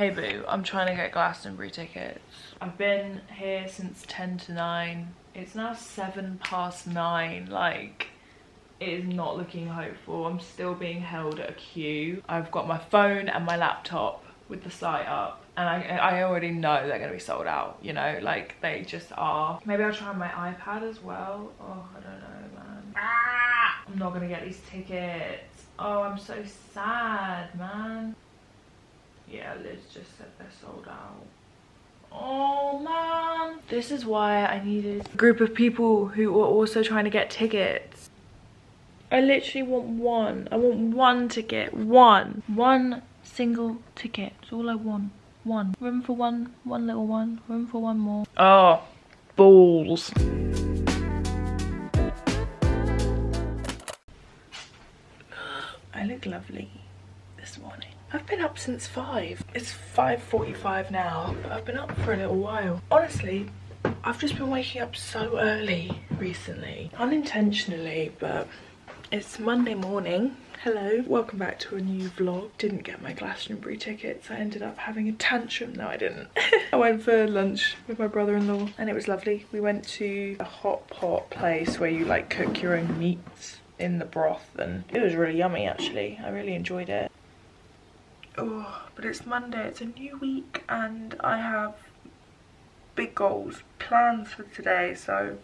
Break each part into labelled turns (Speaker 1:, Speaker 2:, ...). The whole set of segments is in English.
Speaker 1: Hey boo, I'm trying to get Glastonbury tickets. I've been here since 10 to 9. It's now 9:07. Like, it is not looking hopeful. I'm still being held at a queue. I've got my phone and my laptop with the site up, and I already know they're gonna be sold out, you know, like they just are. Maybe I'll try my iPad as well. Oh, I don't know, man. I'm not gonna get these tickets. Oh, I'm so sad, man. Yeah, Liz just said they're sold out. Oh man. This is why I needed a group of people who are also trying to get tickets. I literally want one. I want one ticket. One single ticket. That's all I want. One. Room for one little one. Room for one more. Oh, balls. I look lovely this morning. I've been up since 5. It's 5:45 now, but I've been up for a little while. Honestly, I've just been waking up so early recently. Unintentionally, but it's Monday morning. Hello, welcome back to a new vlog. Didn't get my Glastonbury tickets. I ended up having a tantrum. No, I didn't. I went for lunch with my brother-in-law and it was lovely. We went to a hot pot place where you like cook your own meats in the broth, and it was really yummy actually. I really enjoyed it. Oh, but it's Monday, it's a new week, and I have big goals, plans for today, so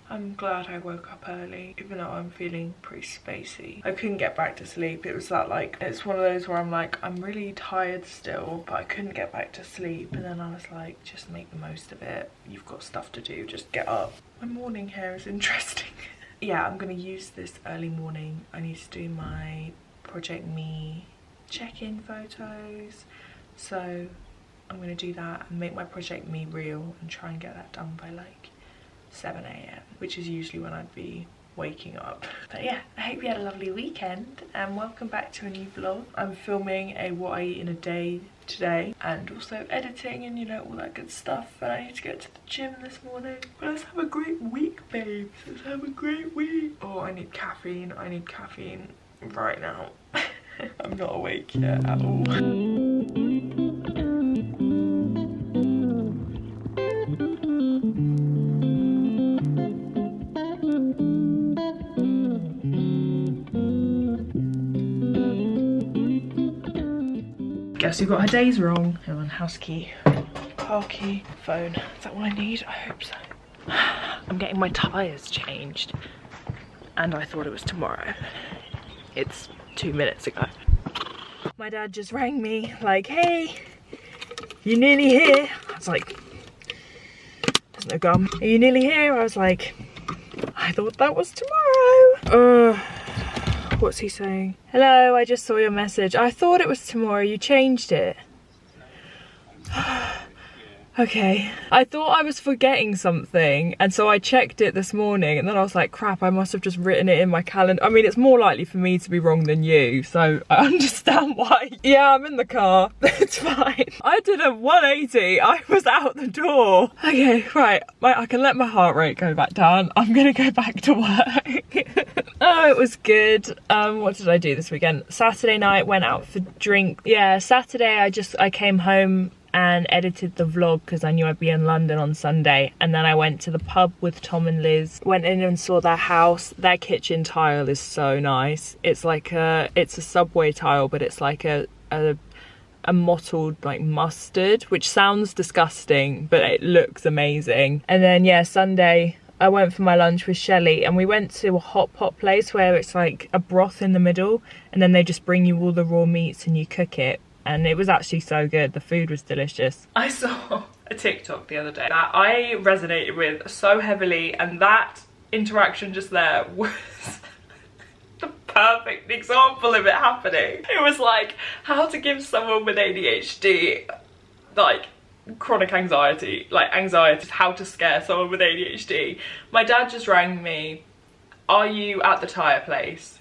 Speaker 1: I'm glad I woke up early, even though I'm feeling pretty spacey. I couldn't get back to sleep. It was that, like, it's one of those where I'm like, I'm really tired still, but I couldn't get back to sleep, and then I was like, just make the most of it. You've got stuff to do, just get up. My morning hair is interesting. Yeah, I'm gonna use this early morning. I need to do my Project Me check-in photos, so I'm gonna do that and make my Project Me reel and try and get that done by like 7 AM, which is usually when I'd be waking up. But yeah, I hope you had a lovely weekend and welcome back to a new vlog. I'm filming a what I eat in a day today and also editing and, you know, all that good stuff, and I need to get to the gym this morning. But let's have a great week, babes. Let's have a great week. Oh, I need caffeine right now. I'm not awake yet at all. Guess who got her days wrong? Hang on, house key, car key, phone. Is that what I need? I hope so. I'm getting my tyres changed and I thought it was tomorrow. It's 2 minutes ago. My dad just rang me like, hey, you nearly here? I was like, there's no gum. Are you nearly here? I was like, I thought that was tomorrow. What's he saying? Hello, I just saw your message. I thought it was tomorrow, you changed it. Okay. I thought I was forgetting something, and so I checked it this morning, and then I was like, crap, I must have just written it in my calendar. I mean, it's more likely for me to be wrong than you, so I understand why. Yeah, I'm in the car. It's fine. I did a 180. I was out the door. Okay, right. I can let my heart rate go back down. I'm gonna go back to work. Oh, it was good. What did I do this weekend? Saturday night, went out for drink. Yeah, Saturday I came home and edited the vlog because I knew I'd be in London on Sunday, and then I went to the pub with Tom and Liz, went in and saw their house. Their kitchen tile is so nice. It's like it's a Subway tile, but it's like a mottled like mustard, which sounds disgusting, but it looks amazing. And then yeah, Sunday I went for my lunch with Shelley and we went to a hot pot place where it's like a broth in the middle and then they just bring you all the raw meats and you cook it. And it was actually so good. The food was delicious. I saw a TikTok the other day that I resonated with so heavily, and that interaction just there was the perfect example of it happening. It was like how to give someone with ADHD like chronic anxiety, how to scare someone with ADHD. My dad just rang me, are you at the tyre place?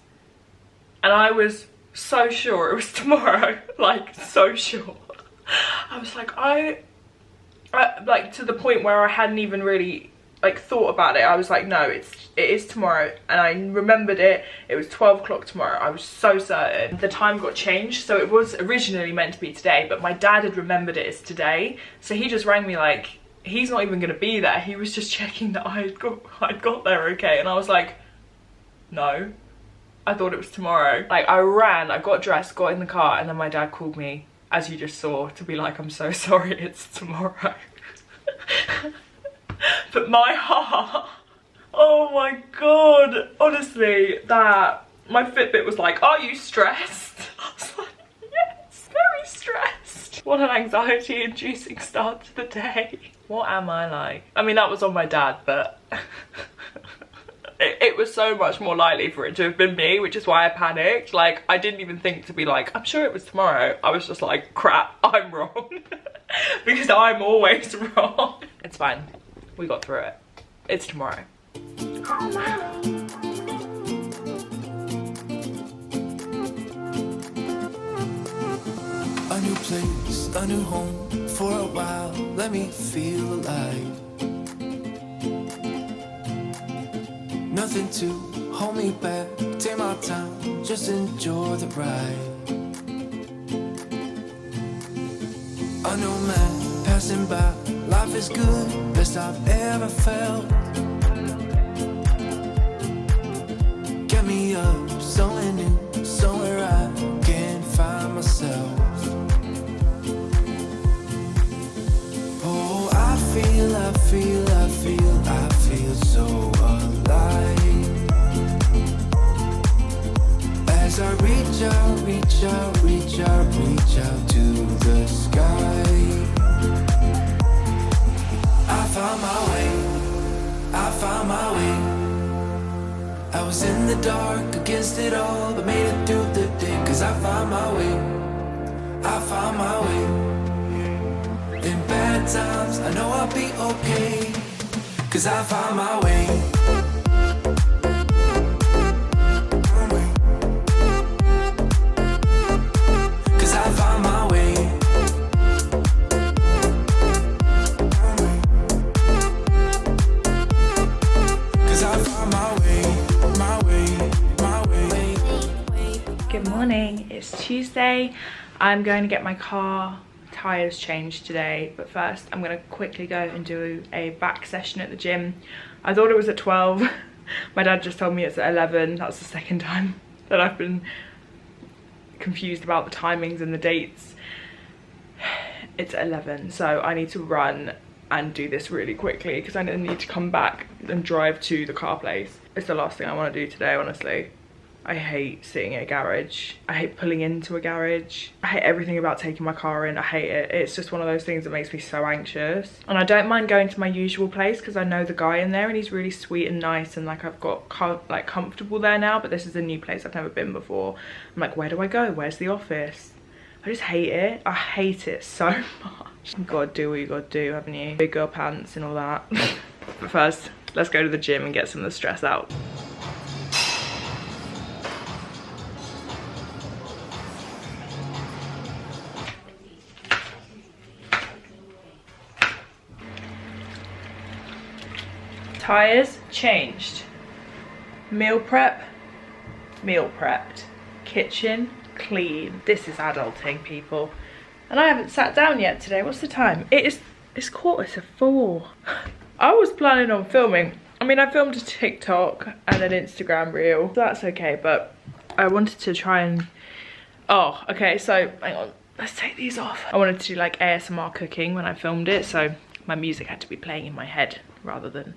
Speaker 1: And I was so sure it was tomorrow, like so sure. I was like, I like to the point where I hadn't even really like thought about it, I was like, no, it is tomorrow, and I remembered it was 12 o'clock tomorrow. I was so certain. The time got changed, so it was originally meant to be today, but my dad had remembered it as today, so he just rang me like, he's not even gonna be there, he was just checking that I'd got there okay, and I was like, no, I thought it was tomorrow. Like, I ran, I got dressed, got in the car, and then my dad called me, as you just saw, to be like, I'm so sorry, it's tomorrow. But my heart, oh my god, honestly, that, my Fitbit was like, are you stressed? I was like, yes, very stressed. What an anxiety inducing start to the day. What am I like? I mean, that was on my dad, but it was so much more likely for it to have been me, which is why I panicked. Like, I didn't even think to be like, I'm sure it was tomorrow. I was just like, crap, I'm wrong. Because I'm always wrong. It's fine. We got through it. It's tomorrow. Oh, no.
Speaker 2: A new place, a new home. For a while, let me feel alive. Nothing to hold me back. Take my time, just enjoy the ride. A new man passing by. Life is good, best I've ever felt. Get me up, somewhere new, somewhere I can find myself. Oh, I feel so alive. As I reach out to the sky. I found my way. I was in the dark against it all, but made it through the day. Cause I found my way. In bad times, I know I'll be okay. Cause I found my way. Cause I found my way.
Speaker 1: Good morning, it's Tuesday. I'm going to get my car tyres changed today, but first I'm going to quickly go and do a back session at the gym. I thought it was at 12. My dad just told me it's at 11. That's the second time that I've been confused about the timings and the dates. It's at 11, so I need to run and do this really quickly because I need to come back and drive to the car place. It's the last thing I want to do today, honestly. I hate sitting in a garage. I hate pulling into a garage. I hate everything about taking my car in. I hate it. It's just one of those things that makes me so anxious. And I don't mind going to my usual place because I know the guy in there and he's really sweet and nice, and like I've got comfortable there now, but this is a new place I've never been before. I'm like, where do I go? Where's the office? I just hate it. I hate it so much. You gotta do what you gotta do, haven't you? Big girl pants and all that. But first, let's go to the gym and get some of the stress out. Tyres changed. Meal prep, meal prepped. Kitchen clean. This is adulting, people. And I haven't sat down yet today. What's the time? It's 4:15. I was planning on filming. I mean, I filmed a TikTok and an Instagram reel, so that's okay, but I wanted to try and... Oh, okay, so hang on. Let's take these off. I wanted to do like ASMR cooking when I filmed it, so my music had to be playing in my head rather than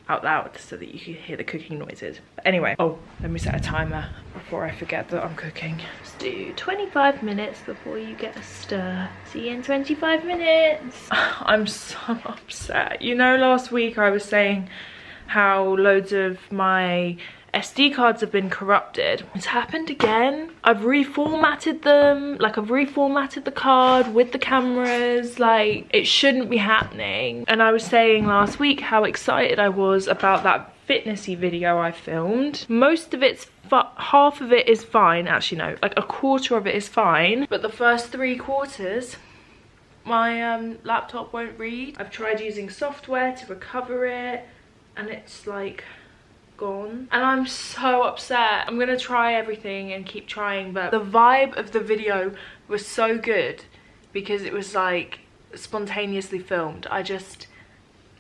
Speaker 1: out loud so that you could hear the cooking noises. But anyway, oh, let me set a timer before I forget that I'm cooking. Let's do 25 minutes before you get a stir. See you in 25 minutes. I'm so upset. You know, last week I was saying how loads of my SD cards have been corrupted. It's happened again. I've reformatted them. Like, I've reformatted the card with the cameras. Like, it shouldn't be happening. And I was saying last week how excited I was about that fitnessy video I filmed. Most of it's half of it is fine. Actually, no, like a quarter of it is fine. But the first 3/4, my laptop won't read. I've tried using software to recover it. and it's like gone, and I'm so upset. I'm gonna try everything and keep trying, but the vibe of the video was so good because it was like spontaneously filmed. I just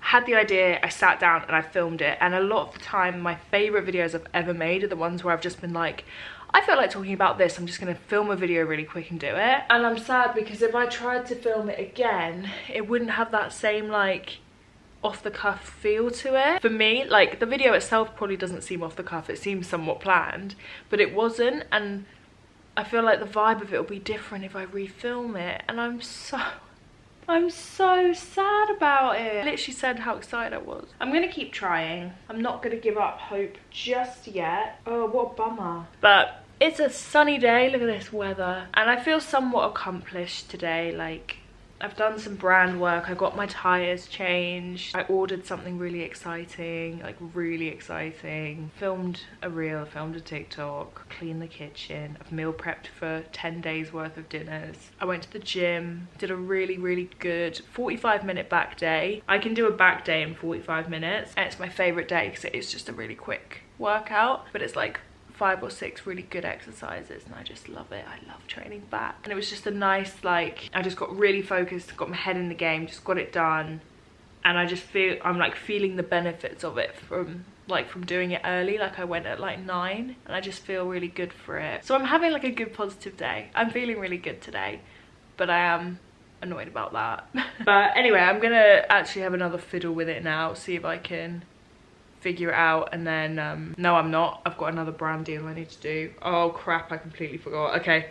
Speaker 1: had the idea, I sat down and I filmed it, and a lot of the time my favorite videos I've ever made are the ones where I've just been like, I feel like talking about this, I'm just gonna film a video really quick and do it. And I'm sad because if I tried to film it again, it wouldn't have that same like off the cuff feel to it. For me, like the video itself probably doesn't seem off the cuff, it seems somewhat planned, but it wasn't, and I feel like the vibe of it will be different if I refilm it, and I'm so sad about it. I literally said how excited I was. I'm gonna keep trying. I'm not gonna give up hope just yet. Oh, what a bummer. But it's a sunny day, look at this weather, and I feel somewhat accomplished today. Like, I've done some brand work, I got my tyres changed, I ordered something really exciting, like really exciting, filmed a reel, filmed a TikTok, cleaned the kitchen, I've meal prepped for 10 days worth of dinners. I went to the gym, did a really good 45-minute back day. I can do a back day in 45 minutes, and it's my favourite day because it is just a really quick workout, but it's like 5 or 6 really good exercises, and I just love it. I love training back, and it was just a nice, like, I just got really focused, got my head in the game, just got it done, and I just feel I'm like feeling the benefits of it from doing it early. Like I went at like 9, and I just feel really good for it. So I'm having like a good positive day. I'm feeling really good today, but I am annoyed about that. But anyway, I'm gonna actually have another fiddle with it now, see if I can figure it out, and then no, I'm not. I've got another brand deal I need to do. Oh crap, I completely forgot. Okay,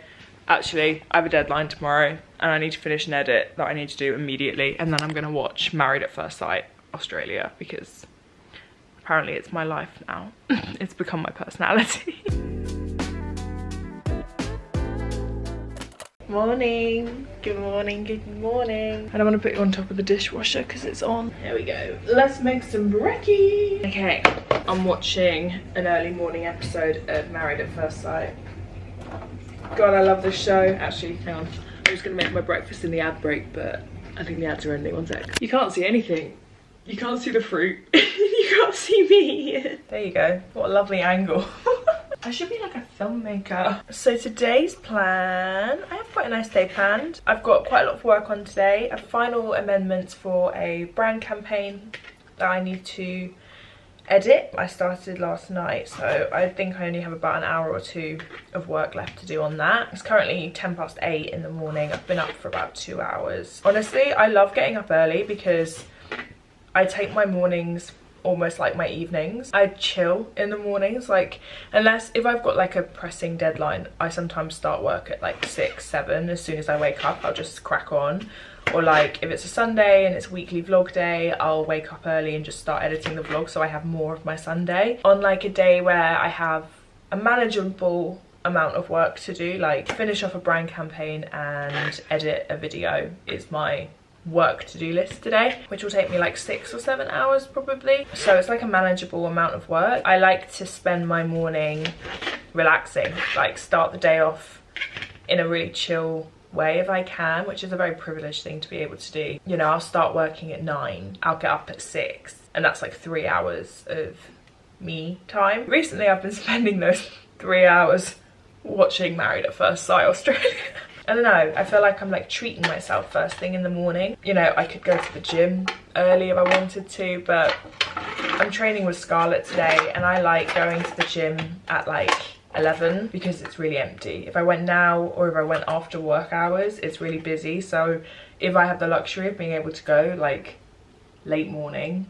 Speaker 1: actually I have a deadline tomorrow and I need to finish an edit that I need to do immediately, and then I'm gonna watch Married at First Sight Australia because apparently it's my life now. It's become my personality. Morning, good morning, good morning. I don't want to put you on top of the dishwasher because it's on. There we go. Let's make some brekkie. Okay, I'm watching an early morning episode of Married at First Sight. God, I love this show. Actually, hang on. I was going to make my breakfast in the ad break, but I think the ads are ending. 1 sec. You can't see anything. You can't see the fruit. You can't see me. There you go. What a lovely angle. I should be like a filmmaker. So today's plan, I have quite a nice day planned. I've got quite a lot of work on today. I have final amendments for a brand campaign that I need to edit. I started last night, so I think I only have about an hour or 2 of work left to do on that. It's currently 8:10 in the morning. I've been up for about 2 hours. Honestly, I love getting up early because I take my mornings almost like my evenings. I chill in the mornings, like, unless if I've got like a pressing deadline, I sometimes start work at like 6, 7. As soon as I wake up, I'll just crack on. Or like if it's a Sunday and it's weekly vlog day, I'll wake up early and just start editing the vlog so I have more of my Sunday. On like a day where I have a manageable amount of work to do, like finish off a brand campaign and edit a video is my work to-do list today, which will take me like 6 or 7 hours probably. So it's like a manageable amount of work. I like to spend my morning relaxing, like start the day off in a really chill way if I can, which is a very privileged thing to be able to do. You know, I'll start working at 9, I'll get up at 6, and that's like 3 hours of me time. Recently I've been spending those 3 hours watching Married at First Sight Australia. I don't know, I feel like I'm like treating myself first thing in the morning. You know, I could go to the gym early if I wanted to, but I'm training with Scarlett today and I like going to the gym at like 11 because it's really empty. If I went now or if I went after work hours, it's really busy. So if I have the luxury of being able to go like late morning,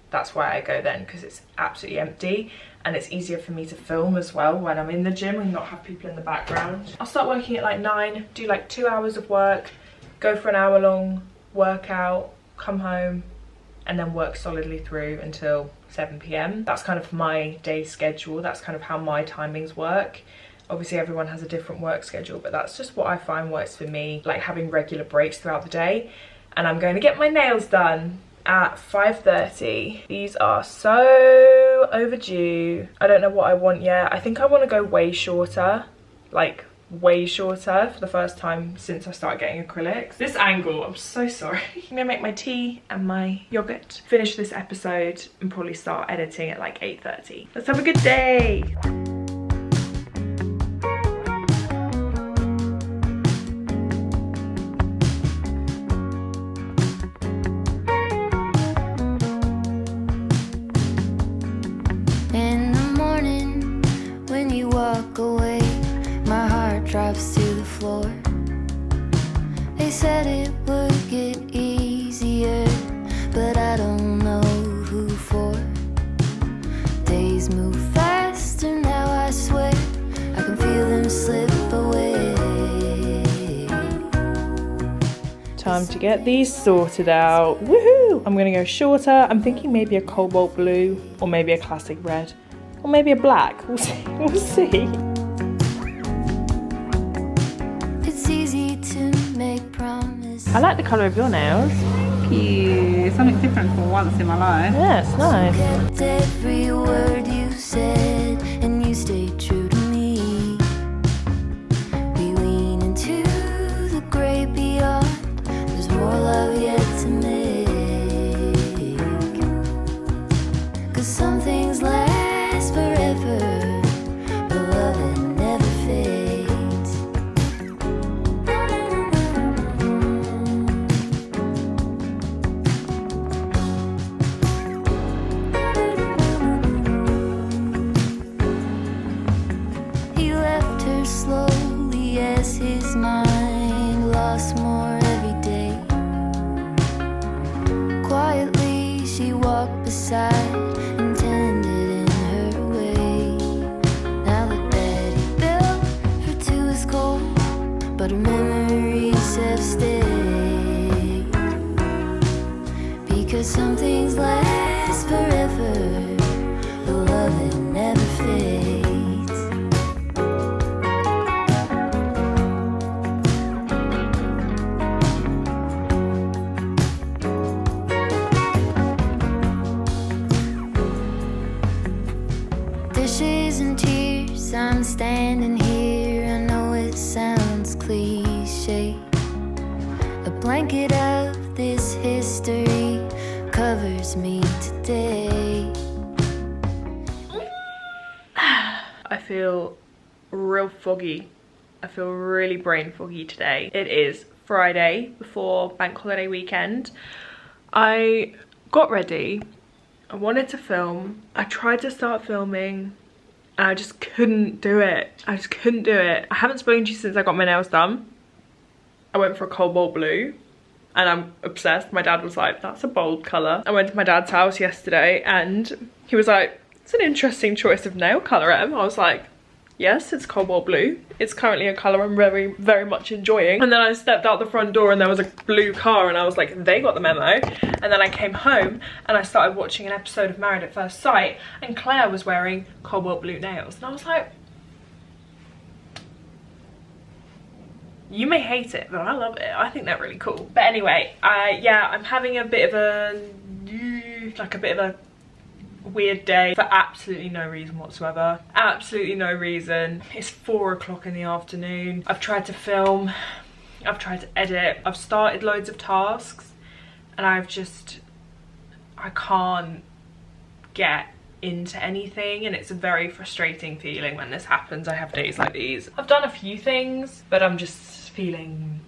Speaker 1: that's why I go then, because it's absolutely empty and it's easier for me to film as well when I'm in the gym and not have people in the background. I'll start working at like 9, do like 2 hours of work, go for an hour-long workout, come home, and then work solidly through until 7 p.m. That's kind of my day schedule. That's kind of how my timings work. Obviously everyone has a different work schedule, but that's just what I find works for me, like having regular breaks throughout the day. And I'm going to get my nails done at 5:30. These are so overdue. I don't know what I want yet. I think I want to go way shorter, like way shorter for the first time since I started getting acrylics. This angle, I'm so sorry. I'm gonna make my tea and my yogurt, finish this episode and probably start editing at like 8:30. Let's have a good day.
Speaker 3: In the morning, when you walk away, my heart drops to the floor. They said it would get easier, but I don't know who for. Days move faster now, I swear. I can feel them slip away.
Speaker 1: Time to get these sorted out. Woohoo! I'm gonna go shorter. I'm thinking maybe a cobalt blue, or maybe a classic red, or maybe a black. We'll see. We'll see.
Speaker 3: It's easy to make promises.
Speaker 1: I like the colour of your nails.
Speaker 4: Thank you. Something different for once in my life.
Speaker 1: Yeah, it's nice.
Speaker 3: Kept every word you said, and you stayed true to me. We lean into the great beyond. There's more love yet to make. 'Cause some things last forever, but love it never fades. He left her slowly as his mind lost more every day. Quietly she walked beside and tended in her way. Now the bed he built for two is cold, but her memories have stayed. Because some things last forever, the love that never fades. Dishes and tears, I'm standing here. I know it sounds cliche. A blanket of this history covers me today.
Speaker 1: I feel real foggy. I feel really brain foggy today. It is Friday before bank holiday weekend. I got ready. I wanted to film. I tried to start filming and I just couldn't do it. I just couldn't do it. I haven't spoken to you since I got my nails done. I went for a cobalt blue and I'm obsessed. My dad was like, that's a bold colour. I went to my dad's house yesterday and he was like, it's an interesting choice of nail colour, Em. I was like, yes, it's cobalt blue. It's currently a colour I'm very, very much enjoying. And then I stepped out the front door and there was a blue car and I was like, they got the memo. And then I came home and I started watching an episode of Married at First Sight and Claire was wearing cobalt blue nails. And I was like, you may hate it, but I love it. I think they're really cool. But anyway, yeah, I'm having a bit of a weird day for absolutely no reason whatsoever. Absolutely no reason. It's 4 o'clock in the afternoon. I've tried to film, I've tried to edit, I've started loads of tasks and I can't get into anything and it's a very frustrating feeling when this happens. I have days like these. I've done a few things but I'm just feeling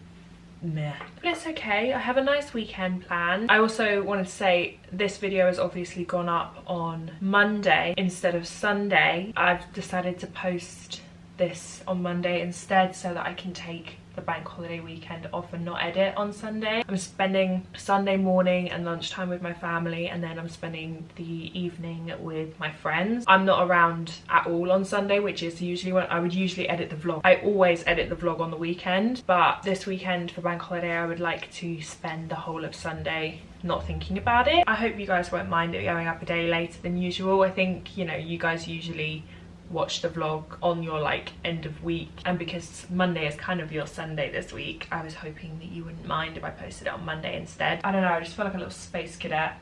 Speaker 1: meh. But it's okay, I have a nice weekend planned. I also wanted to say this video has obviously gone up on Monday instead of Sunday. I've decided to post this on Monday instead so that I can take the bank holiday weekend off and not edit on Sunday. I'm spending Sunday morning and lunchtime with my family and then I'm spending the evening with my friends. I'm not around at all on Sunday, which is usually when I would usually edit the vlog. I always edit the vlog on the weekend, but this weekend for bank holiday I would like to spend the whole of Sunday not thinking about it. I hope you guys won't mind it going up a day later than usual. I think, you know, you guys usually watch the vlog on your like end of week, and because Monday is kind of your Sunday this week, I was hoping that you wouldn't mind if I posted it on Monday instead. I don't know, I just feel like a little space cadet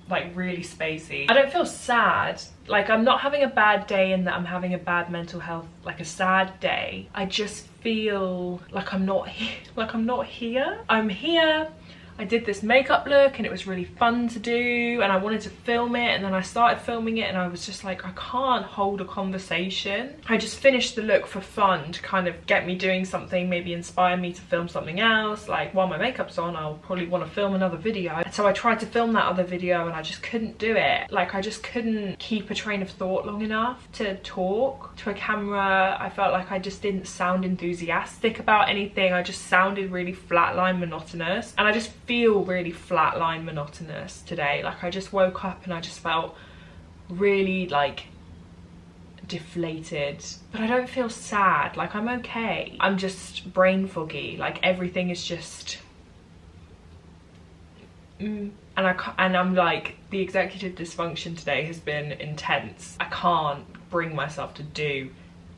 Speaker 1: like really spacey. I don't feel sad. Like, I'm not having a bad day in that I'm having a bad mental health, like a sad day. I just feel like I'm not here. I'm here. I did this makeup look and it was really fun to do and I wanted to film it, and then I started filming it and I was just like, I can't hold a conversation. I just finished the look for fun to kind of get me doing something, maybe inspire me to film something else. Like, while my makeup's on, I'll probably want to film another video. So I tried to film that other video and I just couldn't do it. Like, I just couldn't keep a train of thought long enough to talk to a camera. I felt like I just didn't sound enthusiastic about anything. I just sounded really flatline monotonous, and I just feel really flatline monotonous today. Like, I just woke up and I just felt really like deflated, but I don't feel sad. Like, I'm okay. I'm just brain foggy. Like, everything is just and I'm like, the executive dysfunction today has been intense. I can't bring myself to do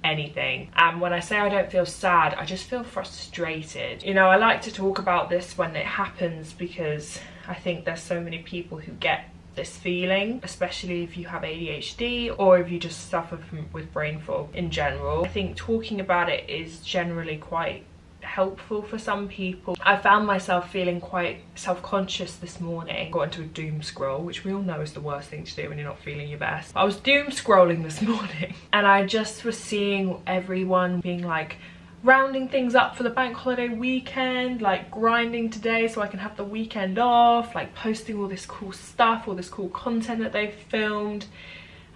Speaker 1: anything. And when I say I don't feel sad, I just feel frustrated. You know, I like to talk about this when it happens because I think there's so many people who get this feeling, especially if you have ADHD or if you just suffer with brain fog in general. I think talking about it is generally quite helpful for some people. I found myself feeling quite self-conscious this morning. Got into a doom scroll, which we all know is the worst thing to do when you're not feeling your best. I was doom scrolling this morning and I just was seeing everyone being like rounding things up for the bank holiday weekend, like grinding today so I can have the weekend off, like posting all this cool stuff, all this cool content that they've filmed.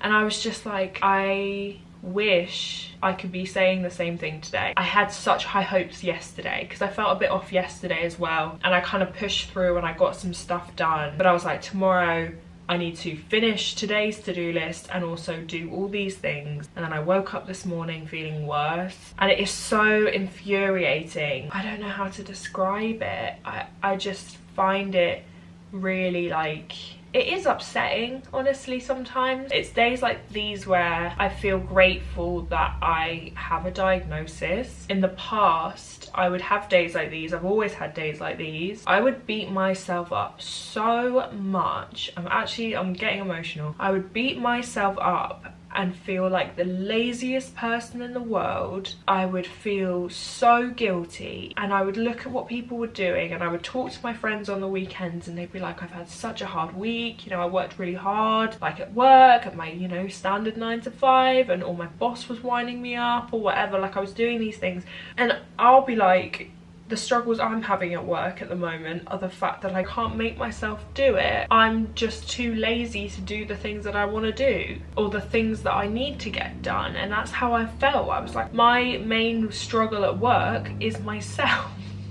Speaker 1: And I was just like, I wish I could be saying the same thing today. I had such high hopes yesterday because I felt a bit off yesterday as well, and I kind of pushed through and I got some stuff done, but I was like, tomorrow I need to finish today's to-do list and also do all these things. And then I woke up this morning feeling worse, and it is so infuriating. I don't know how to describe it. I just find it really, like, it is upsetting, honestly, sometimes. It's days like these where I feel grateful that I have a diagnosis. In the past, I would have days like these. I've always had days like these. I would beat myself up so much. I'm getting emotional. I would beat myself up and feel like the laziest person in the world. I would feel so guilty, and I would look at what people were doing, and I would talk to my friends on the weekends and they'd be like, I've had such a hard week, you know, I worked really hard, like at work, at my, you know, standard 9 to 5, and or my boss was winding me up or whatever. Like, I was doing these things and I'll be like, the struggles I'm having at work at the moment are the fact that I can't make myself do it. I'm just too lazy to do the things that I want to do or the things that I need to get done. And that's how I felt. I was like, my main struggle at work is myself.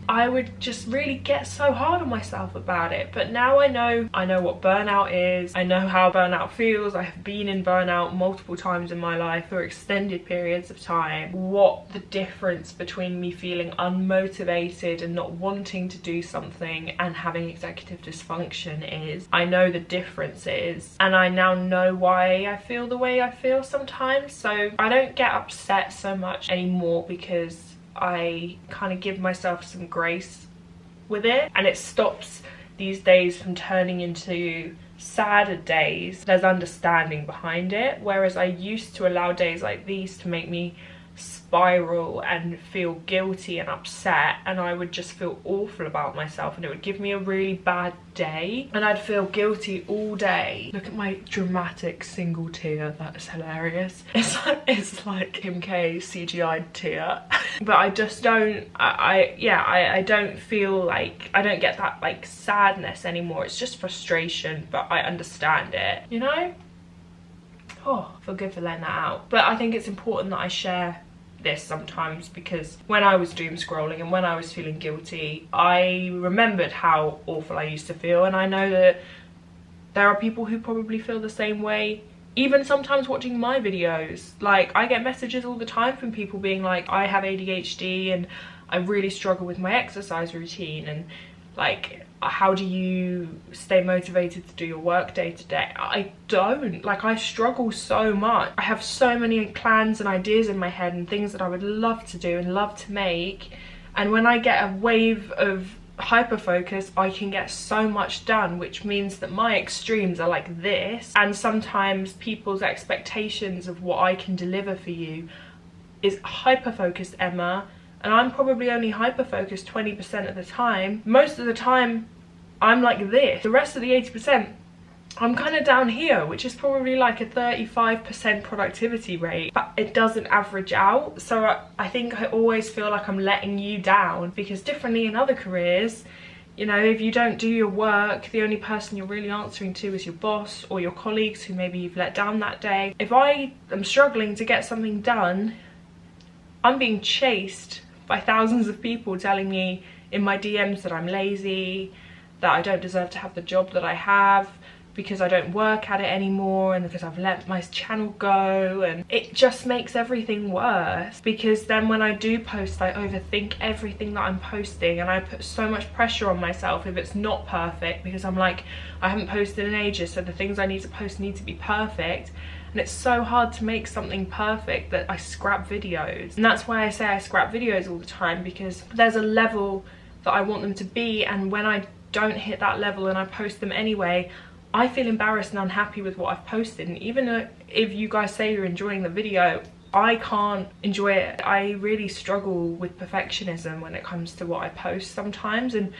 Speaker 1: I would just really get so hard on myself about it. But now I know what burnout is. I know how burnout feels. I have been in burnout multiple times in my life for extended periods of time. What the difference between me feeling unmotivated and not wanting to do something and having executive dysfunction is. I know the difference is, and I now know why I feel the way I feel sometimes. So I don't get upset so much anymore because I kind of give myself some grace with it, and it stops these days from turning into sadder days. There's understanding behind it, whereas I used to allow days like these to make me spiral and feel guilty and upset, and I would just feel awful about myself, and it would give me a really bad day and I'd feel guilty all day. Look at my dramatic single tear. That is hilarious. It's like Kim K CGI'd tear. But I just don't, I don't feel like, I don't get that like sadness anymore. It's just frustration, but I understand it, you know? Oh, I feel good for letting that out. But I think it's important that I share this sometimes, because when I was doom scrolling and when I was feeling guilty, I remembered how awful I used to feel, and I know that there are people who probably feel the same way. Even sometimes watching my videos, like I get messages all the time from people being like, I have ADHD and I really struggle with my exercise routine, and like, how do you stay motivated to do your work day to day? I don't. Like, I struggle so much. I have so many plans and ideas in my head and things that I would love to do and love to make, and when I get a wave of hyper focus, I can get so much done, which means that my extremes are like this, and sometimes people's expectations of what I can deliver for you is hyper focused Emma, and I'm probably only hyper focused 20% of the time. Most of the time I'm like this. The rest of the 80% I'm kind of down here, which is probably like a 35% productivity rate, but it doesn't average out. So I think I always feel like I'm letting you down, because differently in other careers, you know, if you don't do your work, the only person you're really answering to is your boss or your colleagues who maybe you've let down that day. If I am struggling to get something done, I'm being chased by thousands of people telling me in my DMs that I'm lazy, that I don't deserve to have the job that I have, because I don't work at it anymore, and because I've let my channel go, and it just makes everything worse. Because then when I do post, I overthink everything that I'm posting, and I put so much pressure on myself if it's not perfect, because I'm like, I haven't posted in ages, so the things I need to post need to be perfect. And it's so hard to make something perfect that I scrap videos. And that's why I say I scrap videos all the time, because there's a level that I want them to be, and when I don't hit that level and I post them anyway, I feel embarrassed and unhappy with what I've posted. And even if you guys say you're enjoying the video, I can't enjoy it. I really struggle with perfectionism when it comes to what I post sometimes, and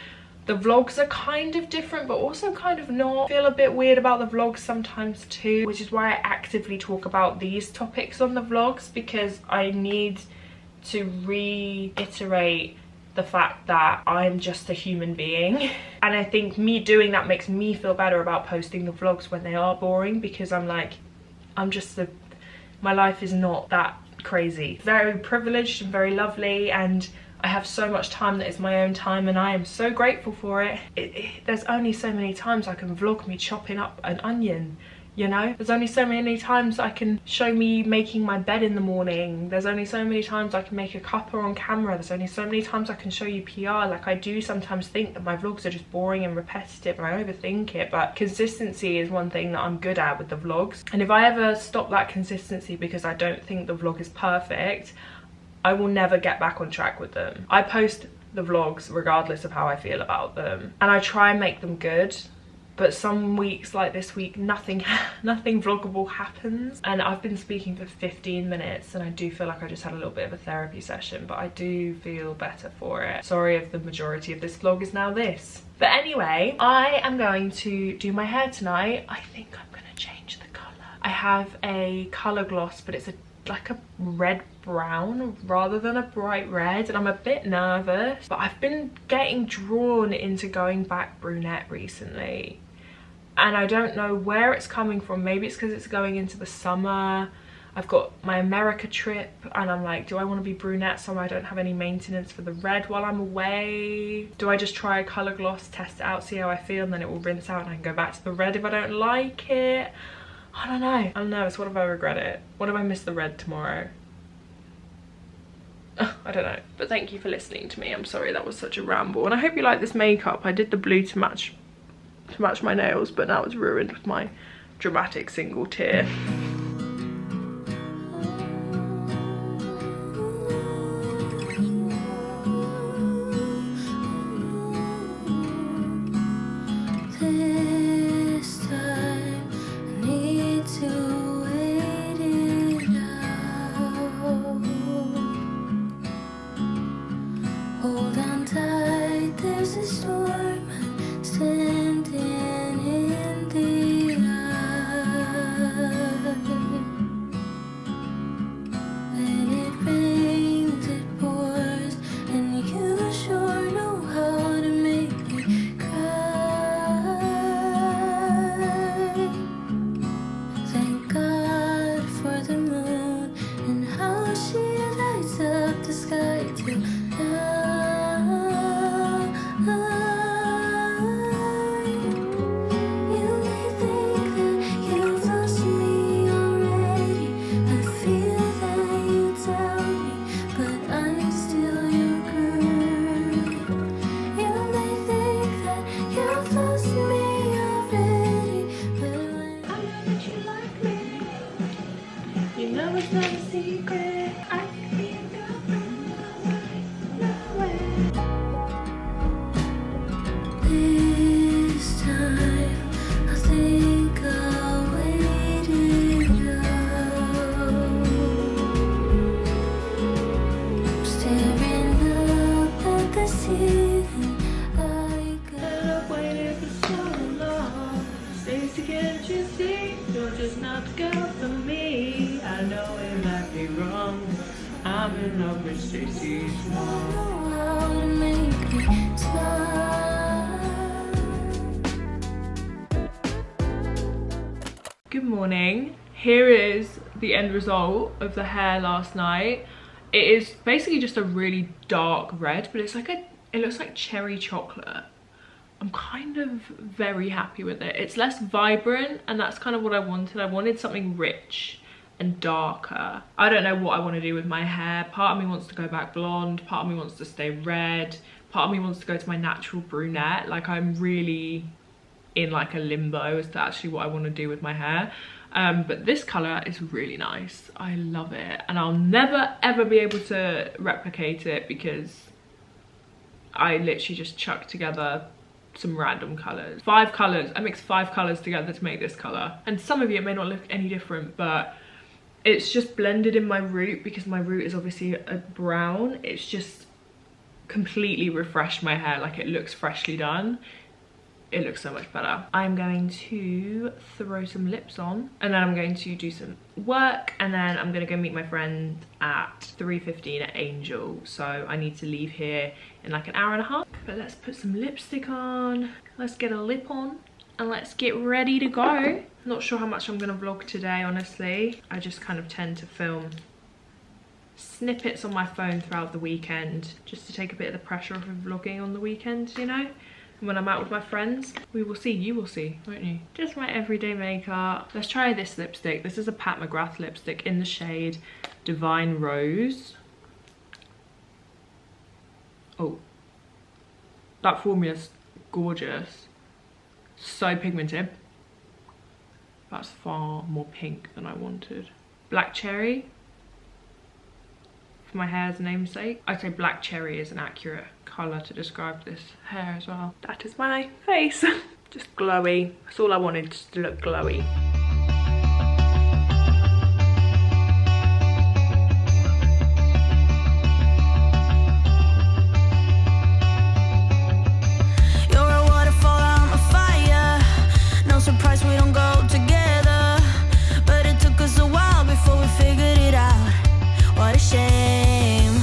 Speaker 1: the vlogs are kind of different but also kind of not. I feel a bit weird about the vlogs sometimes too, which is why I actively talk about these topics on the vlogs, because I need to reiterate the fact that I'm just a human being. And I think me doing that makes me feel better about posting the vlogs when they are boring, because I'm like, my life is not that crazy. Very privileged and very lovely, and I have so much time that is my own time, and I am so grateful for it. There's only so many times I can vlog me chopping up an onion, you know? There's only so many times I can show me making my bed in the morning. There's only so many times I can make a cuppa on camera. There's only so many times I can show you PR. Like, I do sometimes think that my vlogs are just boring and repetitive, and I overthink it, but consistency is one thing that I'm good at with the vlogs. And if I ever stop that consistency because I don't think the vlog is perfect, I will never get back on track with them. I post the vlogs regardless of how I feel about them, and I try and make them good. But some weeks, like this week, nothing vloggable happens. And I've been speaking for 15 minutes, and I do feel like I just had a little bit of a therapy session, but I do feel better for it. Sorry if the majority of this vlog is now this. But anyway, I am going to do my hair tonight. I think I'm gonna change the colour. I have a colour gloss, but it's like a red brown rather than a bright red, and I'm a bit nervous, but I've been getting drawn into going back brunette recently, and I don't know where it's coming from. Maybe it's because it's going into the summer. I've got my America trip, and I'm like, do I want to be brunette so I don't have any maintenance for the red while I'm away? Do I just try a colour gloss, test it out, see how I feel, and then it will rinse out and I can go back to the red if I don't like it? I don't know. I'm nervous. What if I regret it? What if I miss the red tomorrow? I don't know. But thank you for listening to me. I'm sorry that was such a ramble, and I hope you like this makeup. I did the blue to match my nails, but now it's ruined with my dramatic single tear. me. You're just not the girl for me. I know it might be wrong. I'm in love with Stacey's mom.
Speaker 3: How to make me smile.
Speaker 1: Good morning. Here is the end result of the hair last night. It is basically just a really dark red, but it's like it looks like cherry chocolate. I'm kind of very happy with it. It's less vibrant, and that's kind of what I wanted. I wanted something rich and darker. I don't know what I want to do with my hair. Part of me wants to go back blonde, part of me wants to stay red, part of me wants to go to my natural brunette. Like, I'm really in like a limbo as to actually what I want to do with my hair. But this color is really nice. I love it, and I'll never ever be able to replicate it because I literally just chucked together some random colors. 5 colors. I mixed 5 colors together to make this color, and some of you it may not look any different, but it's just blended in my root because my root is obviously a brown. It's just completely refreshed my hair. Like, it looks freshly done. It looks so much better. I'm going to throw some lips on, and then I'm going to do some work, and then I'm gonna go meet my friend at 3:15 at Angel. So I need to leave here in like an hour and a half. But let's put some lipstick on, let's get a lip on, and let's get ready to go. Not sure how much I'm gonna vlog today, honestly. I just kind of tend to film snippets on my phone throughout the weekend just to take a bit of the pressure off of vlogging on the weekend, you know? When I'm out with my friends. We will see, you will see, won't you? Just my everyday makeup. Let's try this lipstick. This is a Pat McGrath lipstick in the shade Divine Rose. Oh, that formula's gorgeous. So pigmented. That's far more pink than I wanted. Black Cherry. For my hair's namesake. I'd say Black Cherry is an accurate colour to describe this hair as well. That is my face. Just glowy. That's all I wanted, just to look glowy.
Speaker 3: You're a waterfall, I'm a fire. No surprise we don't go together, but it took us a while before we figured it out. What a shame.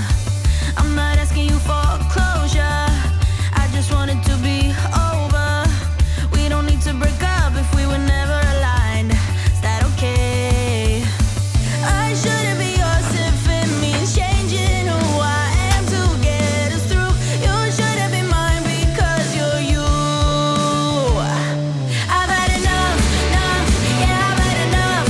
Speaker 3: I'm not asking you for closure, I just want it to be over. We don't need to break up if we were never aligned. Is that okay? I shouldn't be yours if it means changing who I am to get us through. You shouldn't be mine because you're you. I've had enough, yeah, I've had enough.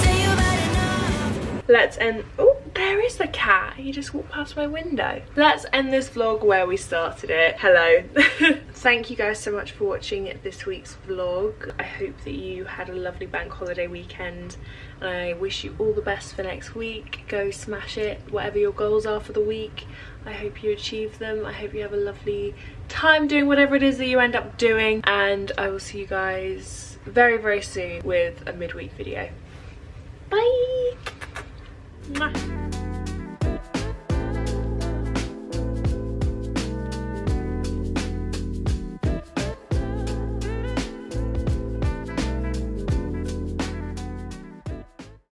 Speaker 3: Say you've had enough.
Speaker 1: Let's end. Oh, there is the cat. He just walked past my window. Let's end this vlog where we started it. Hello. Thank you guys so much for watching this week's vlog. I hope that you had a lovely bank holiday weekend, and I wish you all the best for next week. Go smash it. Whatever your goals are for the week, I hope you achieve them. I hope you have a lovely time doing whatever it is that you end up doing, and I will see you guys very, very soon with a midweek video. Bye. Mwah.